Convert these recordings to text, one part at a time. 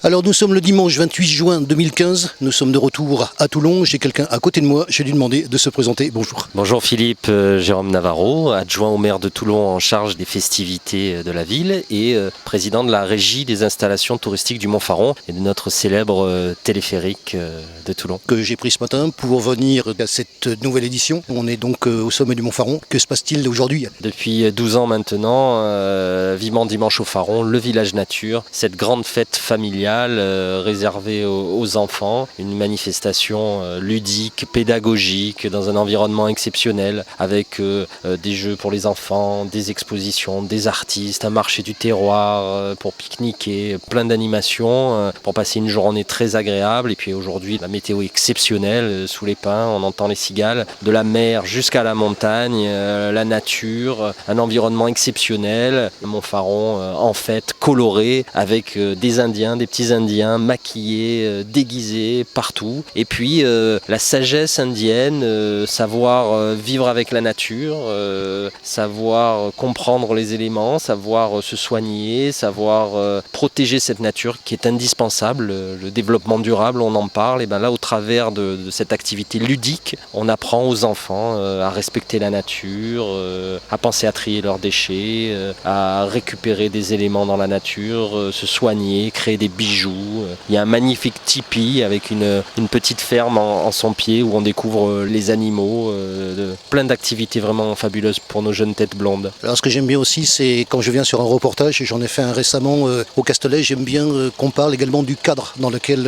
Alors nous sommes le dimanche 28 juin 2015, nous sommes de retour à Toulon, j'ai quelqu'un à côté de moi, je vais lui demander de se présenter, bonjour. Bonjour Philippe, Jérôme Navarro, adjoint au maire de Toulon en charge des festivités de la ville et président de la régie des installations touristiques du Montfaron et de notre célèbre téléphérique de Toulon. Que j'ai pris ce matin pour venir à cette nouvelle édition, on est donc au sommet du Montfaron, que se passe-t-il aujourd'hui? Depuis 12 ans maintenant, vivement dimanche au Faron, le village nature, cette grande fête familiale réservée aux enfants, une manifestation ludique, pédagogique, dans un environnement exceptionnel, avec des jeux pour les enfants, des expositions, des artistes, un marché du terroir pour pique-niquer, plein d'animations, pour passer une journée très agréable. Et puis aujourd'hui, la météo est exceptionnelle, sous les pins, on entend les cigales, de la mer jusqu'à la montagne, la nature, un environnement exceptionnel, le Montfaron en fête coloré, avec des Indiens, des petits Indiens maquillés, déguisés partout. Et puis la sagesse indienne, savoir vivre avec la nature, savoir comprendre les éléments, savoir se soigner, savoir protéger cette nature qui est indispensable. Le développement durable, on en parle. Et bien là, au travers de cette activité ludique, on apprend aux enfants à respecter la nature, à penser à trier leurs déchets, à récupérer des éléments dans la nature, se soigner, créer des bijoux. Il y a un magnifique tipi avec une petite ferme en son pied où on découvre les animaux, plein d'activités vraiment fabuleuses pour nos jeunes têtes blondes. Alors ce que j'aime bien aussi, c'est quand je viens sur un reportage, et j'en ai fait un récemment au Castellet, j'aime bien qu'on parle également du cadre dans lequel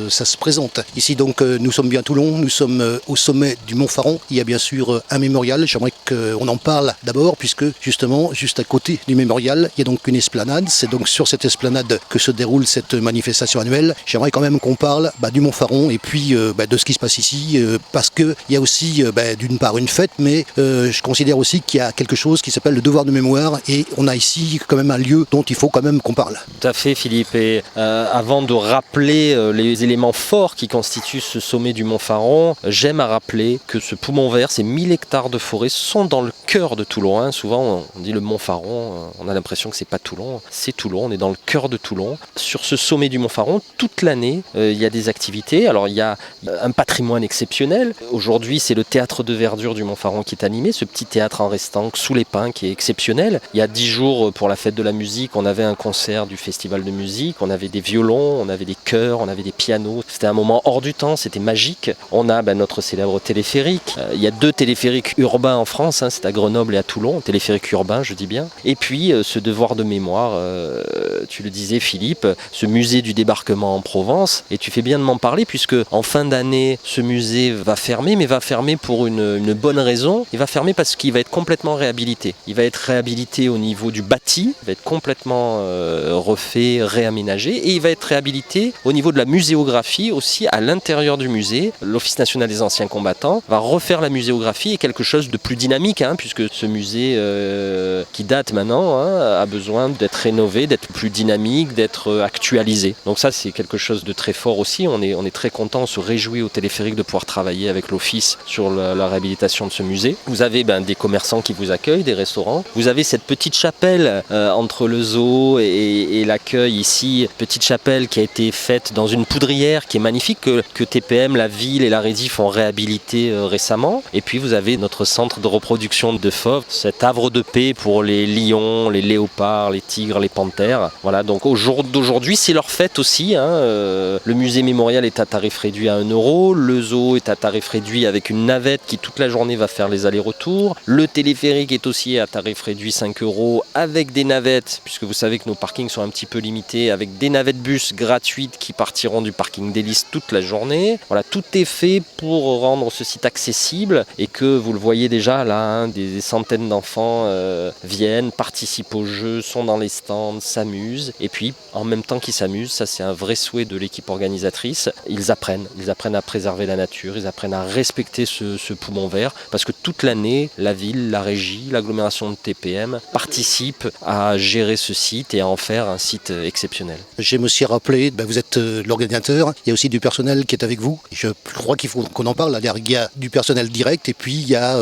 ça se présente. Ici donc nous sommes bien à Toulon, nous sommes au sommet du Montfaron, il y a bien sûr un mémorial, j'aimerais qu'on en parle d'abord puisque justement juste à côté du mémorial, il y a donc une esplanade, c'est donc sur cette esplanade que se déroule cette manifestation annuelle. J'aimerais quand même qu'on parle du Montfaron et puis de ce qui se passe ici parce qu'il y a aussi d'une part une fête, mais je considère aussi qu'il y a quelque chose qui s'appelle le devoir de mémoire et on a ici quand même un lieu dont il faut quand même qu'on parle. Tout à fait Philippe, et avant de rappeler les éléments forts qui constituent ce sommet du Montfaron, j'aime à rappeler que ce poumon vert, ces 1000 hectares de forêt sont dans le cœur de Toulon. Souvent on dit le Montfaron, on a l'impression que c'est pas Toulon, c'est Toulon, on est dans le cœur de Toulon. Sur ce sommet du Montfaron, toute l'année, il y a des activités. Alors il y a un patrimoine exceptionnel. Aujourd'hui, c'est le théâtre de verdure du Montfaron qui est animé, ce petit théâtre en restant sous les pins qui est exceptionnel. Il y a 10 jours pour la fête de la musique, on avait un concert du festival de musique, on avait des violons, on avait des chœurs, on avait des pianos. C'était un moment hors du temps, c'était magique. On a notre célèbre téléphérique. Il y a 2 téléphériques urbains en France, c'est à Grenoble et à Toulon, téléphérique urbain, je dis bien. Et puis ce devoir de mémoire, tu le disais Philippe, ce musée du débarquement en Provence, et tu fais bien de m'en parler puisque en fin d'année ce musée va fermer, mais va fermer pour une bonne raison. Il va fermer parce qu'il va être complètement réhabilité. Il va être réhabilité au niveau du bâti, il va être complètement refait, réaménagé, et il va être réhabilité au niveau de la muséographie aussi à l'intérieur du musée. L'Office national des anciens combattants va refaire la muséographie et quelque chose de plus dynamique, puisque ce musée qui date maintenant a besoin d'être rénové, d'être plus dynamique, d'être actualisé. Donc ça c'est quelque chose de très fort aussi, on est très content, on se réjouit au téléphérique de pouvoir travailler avec l'office sur la réhabilitation de ce musée. Vous avez des commerçants qui vous accueillent, des restaurants, vous avez cette petite chapelle entre le zoo et l'accueil ici, petite chapelle qui a été faite dans une poudrière qui est magnifique, que TPM, la ville et la Rédif ont réhabilité récemment. Et puis vous avez notre centre de reproduction de fauves, cet havre de paix pour les lions, les léopards, les tigres, les panthères. Voilà, donc au jour d'aujourd'hui c'est leur fête aussi. Le musée mémorial est à tarif réduit à 1 €, le zoo est à tarif réduit avec une navette qui toute la journée va faire les allers-retours. Le téléphérique est aussi à tarif réduit 5 € avec des navettes, puisque vous savez que nos parkings sont un petit peu limités, avec des navettes bus gratuites qui partiront du parking d'Hélice toute la journée. Voilà, tout est fait pour rendre ce site accessible et que vous le voyez déjà là, des centaines d'enfants viennent, participent au jeu, sont dans les stands, s'amusent, et puis en même temps qu'ils s'amusent, ça c'est un vrai souhait de l'équipe organisatrice, ils apprennent à préserver la nature, ils apprennent à respecter ce poumon vert, parce que toute l'année, la ville, la régie, l'agglomération de TPM participent à gérer ce site et à en faire un site exceptionnel. J'aime aussi rappeler, vous êtes l'organisateur, il y a aussi du personnel qui est avec vous. Je crois qu'il faut qu'on en parle. Il y a du personnel direct et puis il y a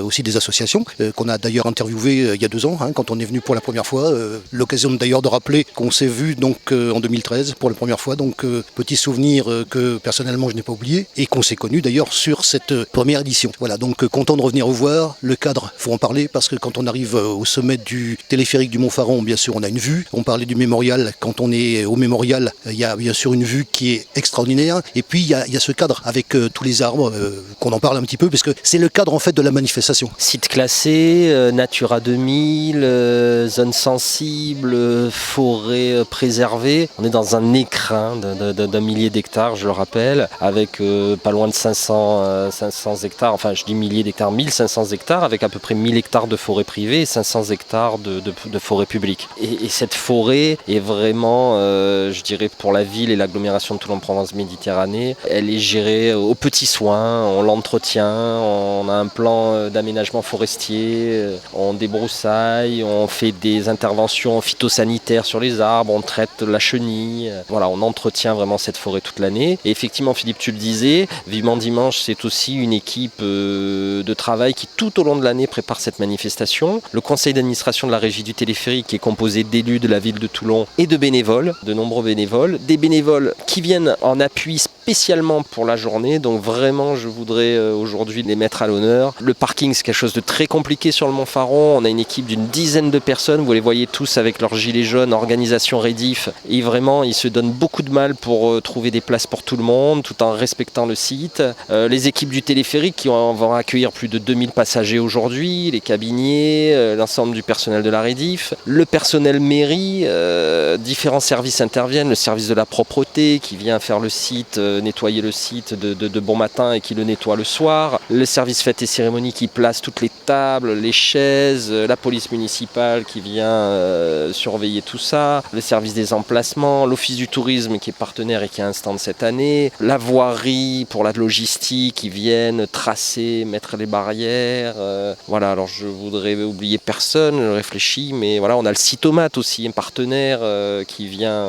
aussi des associations qu'on a d'ailleurs interviewées il y a 2 ans, quand on est venu pour la première fois. L'occasion d'ailleurs de rappeler qu'on s'est vu donc en 2013 pour la première fois. Donc petit souvenir que personnellement je n'ai pas oublié et qu'on s'est connu d'ailleurs sur cette première édition. Voilà, donc content de revenir vous voir. Le cadre, faut en parler parce que quand on arrive au sommet du téléphérique du Mont-Faron, bien sûr on a une vue. On parlait du mémorial, quand on est au mémorial, il y a bien sûr une vue qui est extraordinaire. Et puis il y a ce cadre avec tous les arbres, qu'on en parle un petit peu parce que c'est le cadre en fait de la manifestation. Site classé, Natura 2000, zone sensible, forêt préservée. On est dans un écrin d'un millier d'hectares, je le rappelle, avec pas loin de 500 hectares, enfin je dis milliers d'hectares, 1500 hectares, avec à peu près 1000 hectares de forêt privée et 500 hectares de forêt publique. Et cette forêt est vraiment, je dirais, pour la ville et l'agglomération de Toulon-Provence-Méditerranée, elle est gérée aux petits soins, on l'entretient, on a un plan d'aménagement forestier, on débroussaille, on fait des interventions phytosanitaires sur les arbres, on traite la chenille, voilà, on entretient vraiment cette forêt toute l'année. Et effectivement, Philippe, tu le disais, Vivement Dimanche, c'est aussi une équipe de travail qui tout au long de l'année prépare cette manifestation. Le conseil d'administration de la régie du téléphérique est composé d'élus de la ville de Toulon et de bénévoles, de nombreux bénévoles, des bénévoles qui viennent en appui spécialement pour la journée, donc vraiment je voudrais aujourd'hui les mettre à l'honneur. Le parking, c'est quelque chose de très compliqué sur le Mont-Faron, on a une équipe d'une dizaine de personnes, vous les voyez tous avec leurs gilets jaunes, organisation Redif, et vraiment ils se donnent beaucoup de mal pour trouver des places pour tout le monde, tout en respectant le site. Les équipes du téléphérique qui vont accueillir plus de 2000 passagers aujourd'hui, les cabiniers, l'ensemble du personnel de la Redif, le personnel mairie, différents services interviennent, le service de la propreté qui vient faire le site, nettoyer le site de bon matin et qui le nettoie le soir, le service fêtes et cérémonies qui place toutes les tables, les chaises, la police municipale qui vient surveiller tout ça, le service des emplacements, l'office du tourisme qui est partenaire et qui a un stand cette année, la voirie pour la logistique qui viennent tracer, mettre les barrières, voilà, alors je voudrais oublier personne, je réfléchis, mais voilà, on a le Citomate aussi, un partenaire qui vient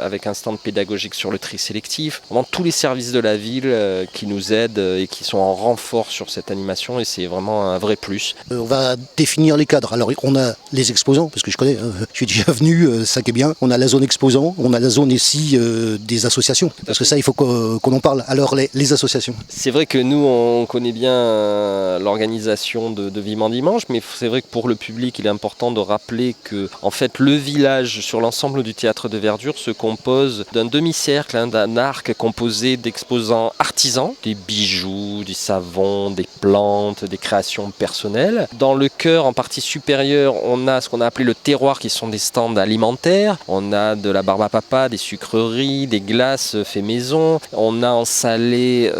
avec un stand pédagogique sur le tri sélectif. Vraiment tous les services de la ville qui nous aident et qui sont en renfort sur cette animation et c'est vraiment un vrai plus. On va définir les cadres. Alors on a les exposants, parce que je connais, je suis déjà venu, ça qui est bien. On a la zone exposant, on a la zone ici des associations, parce que ça il faut qu'on en parle. Alors les associations. C'est vrai que nous on connaît bien l'organisation de Vivement Dimanche, mais c'est vrai que pour le public il est important de rappeler que en fait le village sur l'ensemble du théâtre de verdure se compose d'un demi-cercle, d'un arc composé d'exposants artisans, des bijoux, du savon, des plantes, des créations personnelles. Dans le chœur, en partie supérieure, on a ce qu'on a appelé le terroir, qui sont des stands alimentaires. On a de la barbe à papa, des sucreries, des glaces fait maison. On a en salé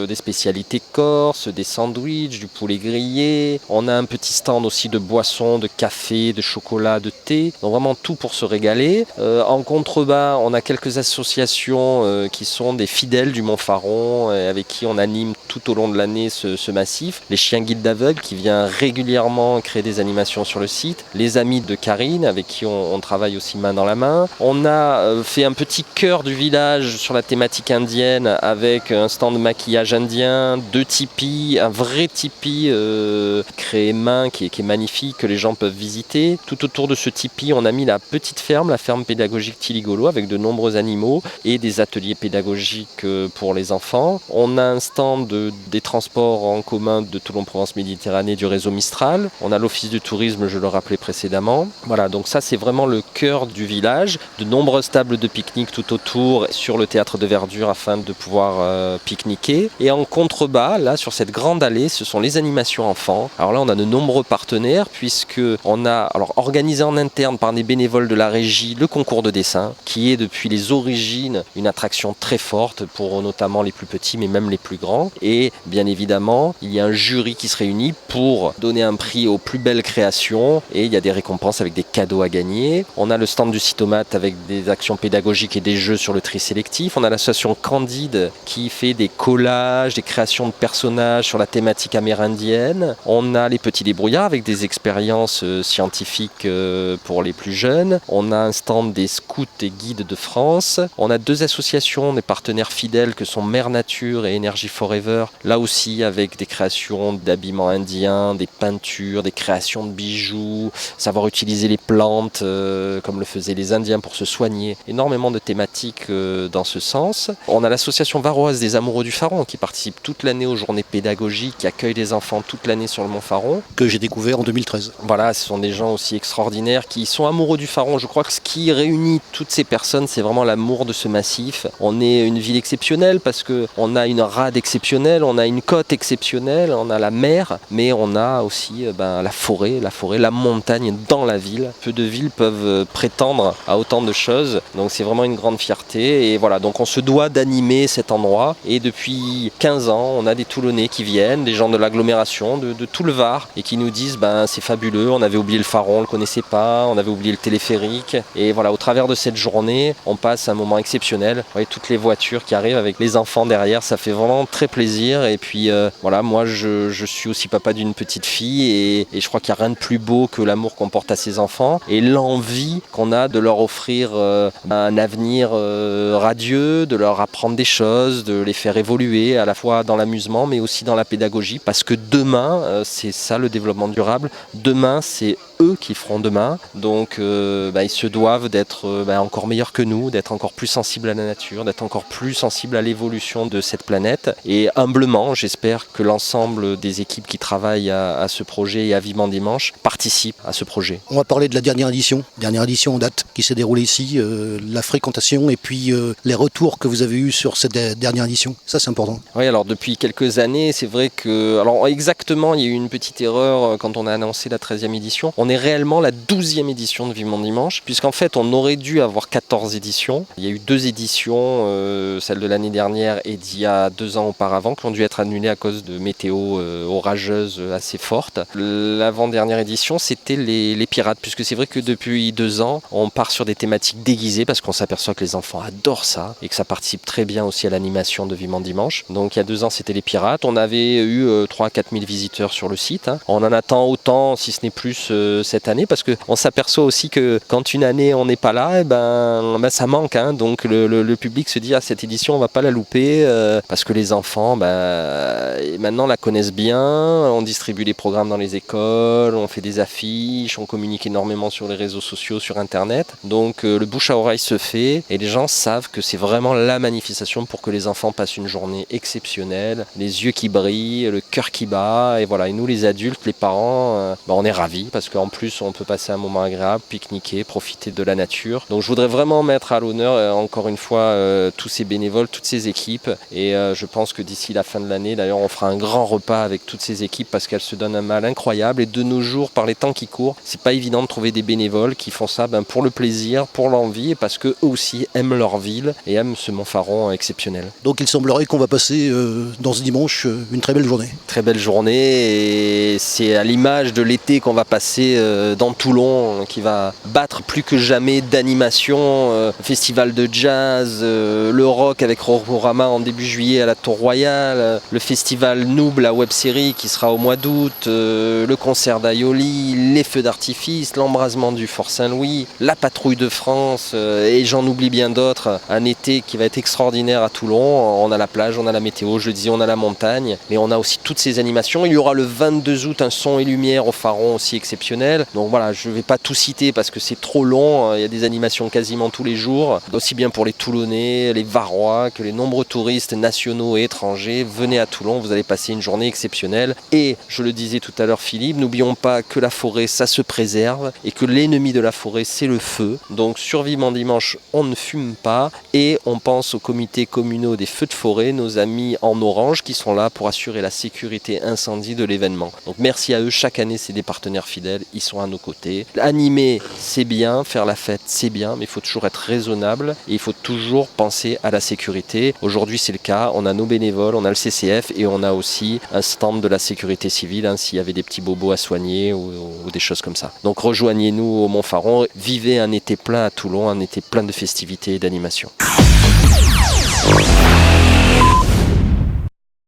des spécialités corses, des sandwichs, du poulet grillé. On a un petit stand aussi de boissons, de café, de chocolat, de thé. Donc vraiment tout pour se régaler. En contrebas, on a quelques associations qui sont des fidèles du Mont-Faron avec qui on anime tout au long de l'année ce massif. Les chiens guides d'aveugles qui vient régulièrement créer des animations sur le site. Les amis de Karine avec qui on travaille aussi main dans la main. On a fait un petit chœur du village sur la thématique indienne avec un stand de maquillage indien, 2 tipis, un vrai tipi créé main qui est magnifique que les gens peuvent visiter. Tout autour de ce tipi, on a mis la petite ferme, la ferme pédagogique Tiligolo avec de nombreux animaux et des ateliers pédagogiques pour les enfants. On a un stand des transports en commun de Toulon-Provence-Méditerranée du réseau Mistral. On a l'office du tourisme, je le rappelais précédemment. Voilà, donc ça c'est vraiment le cœur du village. De nombreuses tables de pique-nique tout autour sur le théâtre de verdure afin de pouvoir pique-niquer. Et en contrebas, là sur cette grande allée, ce sont les animations enfants. Alors là on a de nombreux partenaires puisque on a organisé en interne par des bénévoles de la régie le concours de dessin qui est depuis les origines une attraction très forte pour notamment les plus petits mais même les plus grands. Et bien évidemment, il y a un jury qui se réunit pour donner un prix aux plus belles créations et il y a des récompenses avec des cadeaux à gagner. On a le stand du Citomate avec des actions pédagogiques et des jeux sur le tri sélectif. On a l'association Candide qui fait des collages, des créations de personnages sur la thématique amérindienne. On a les petits débrouillards avec des expériences scientifiques pour les plus jeunes. On a un stand des scouts et guides de France. On a 2 associations associations, des partenaires fidèles que sont Mère Nature et Energy Forever, là aussi avec des créations d'habillements indiens, des peintures, des créations de bijoux, savoir utiliser les plantes comme le faisaient les Indiens pour se soigner, énormément de thématiques dans ce sens. On a l'association varoise des amoureux du Faron qui participe toute l'année aux journées pédagogiques, qui accueille des enfants toute l'année sur le Mont Faron. Que j'ai découvert en 2013. Voilà, ce sont des gens aussi extraordinaires qui sont amoureux du Faron. Je crois que ce qui réunit toutes ces personnes, c'est vraiment l'amour de ce massif. On est une ville exceptionnelle parce qu'on a une rade exceptionnelle, on a une côte exceptionnelle, on a la mer, mais on a aussi la forêt, la montagne dans la ville. Peu de villes peuvent prétendre à autant de choses, donc c'est vraiment une grande fierté. Et voilà, donc on se doit d'animer cet endroit. Et depuis 15 ans, on a des Toulonnais qui viennent, des gens de l'agglomération, de tout le Var, et qui nous disent c'est fabuleux, on avait oublié le Faron, on le connaissait pas, on avait oublié le téléphérique. Et voilà, au travers de cette journée, on passe un moment exceptionnel. Vous voyez toutes les voitures qui arrivent avec les enfants derrière, ça fait vraiment très plaisir. Et puis voilà, moi je suis aussi papa d'une petite fille et je crois qu'il n'y a rien de plus beau que l'amour qu'on porte à ses enfants et l'envie qu'on a de leur offrir un avenir radieux, de leur apprendre des choses, de les faire évoluer à la fois dans l'amusement mais aussi dans la pédagogie, parce que demain, c'est ça le développement durable, demain c'est eux qui feront demain, donc ils se doivent d'être encore meilleurs que nous, d'être encore plus sensibles à la nature, d'être encore plus sensibles à l'évolution de cette planète. Et humblement, j'espère que l'ensemble des équipes qui travaillent à ce projet et à Vivement Dimanche participent à ce projet. On va parler de la dernière édition en date, qui s'est déroulée ici, la fréquentation et puis les retours que vous avez eus sur cette dernière édition. Ça, c'est important. Oui, alors depuis quelques années, c'est vrai que... Alors exactement, il y a eu une petite erreur quand on a annoncé la 13e édition. On est réellement la 12e édition de Vivement Dimanche, puisqu'en fait, on aurait dû avoir 14 éditions. Il y a eu 2 éditions, celle de l'année dernière et d'il y a 2 ans auparavant, qui ont dû être annulées à cause de météo orageuse assez forte. L'avant-dernière édition, c'était les pirates, puisque c'est vrai que depuis 2 ans, on part sur des thématiques déguisées, parce qu'on s'aperçoit que les enfants adorent ça, et que ça participe très bien aussi à l'animation de Vivement Dimanche. Donc il y a 2 ans, c'était les pirates. On avait eu 3 à 4 000 visiteurs sur le site. On en attend autant, si ce n'est plus, cette année, parce qu'on s'aperçoit aussi que quand une année on n'est pas là, ça manque. Donc le public se dit cette édition on va pas la louper, parce que les enfants maintenant la connaissent bien, on distribue les programmes dans les écoles, on fait des affiches, on communique énormément sur les réseaux sociaux, sur internet, donc le bouche à oreille se fait et les gens savent que c'est vraiment la manifestation pour que les enfants passent une journée exceptionnelle, les yeux qui brillent, le cœur qui bat, et voilà. Et nous les adultes, les parents, on est ravis parce qu'en plus on peut passer un moment agréable, pique-niquer, profiter de la nature. Donc je voudrais vraiment mettre à l'honneur encore une fois tous ces bénévoles, toutes ces équipes, et je pense que d'ici la fin de l'année d'ailleurs on fera un grand repas avec toutes ces équipes parce qu'elles se donnent un mal incroyable, et de nos jours par les temps qui courent c'est pas évident de trouver des bénévoles qui font ça pour le plaisir, pour l'envie, et parce qu'eux aussi aiment leur ville et aiment ce Mont Faron exceptionnel. Donc il semblerait qu'on va passer dans ce dimanche une très belle journée. Très belle journée, et c'est à l'image de l'été qu'on va passer dans Toulon, qui va battre plus que jamais d'animation, festival de jazz, le rock avec Rokorama en début juillet à la Tour Royale, le festival Noob, la web-série qui sera au mois d'août, le concert d'Aioli, les feux d'artifice, l'embrasement du Fort Saint-Louis, la patrouille de France, et j'en oublie bien d'autres. Un été qui va être extraordinaire à Toulon. On a la plage, on a la météo, je le disais, on a la montagne, mais on a aussi toutes ces animations. Il y aura le 22 août un son et lumière au Faron aussi exceptionnel. Donc voilà, je ne vais pas tout citer parce que c'est trop long. Il y a des animations quasiment tous les jours, aussi bien pour les Toulonnais, les Varois, que les nombreux touristes nationaux et étrangers. Venez à Toulon, vous allez passer une journée exceptionnelle. Et je le disais tout à l'heure Philippe, n'oublions pas que la forêt ça se préserve et que l'ennemi de la forêt c'est le feu. Donc sur Vivement Dimanche on ne fume pas, et on pense aux comités communaux des feux de forêt, nos amis en orange qui sont là pour assurer la sécurité incendie de l'événement. Donc merci à eux, chaque année c'est des partenaires fidèles, ils sont à nos côtés. Animer c'est bien, faire la fête c'est bien, mais il faut toujours être raisonnable et il faut toujours penser à la sécurité. Aujourd'hui c'est le cas, on a nos bénévoles, on a le CCF et on a aussi un stand de la sécurité civile, s'il y avait des petits bobos à soigner ou des choses comme ça. Donc rejoignez-nous au Mont Faron, vivez un été plein à Toulon, un été plein de festivités et d'animation.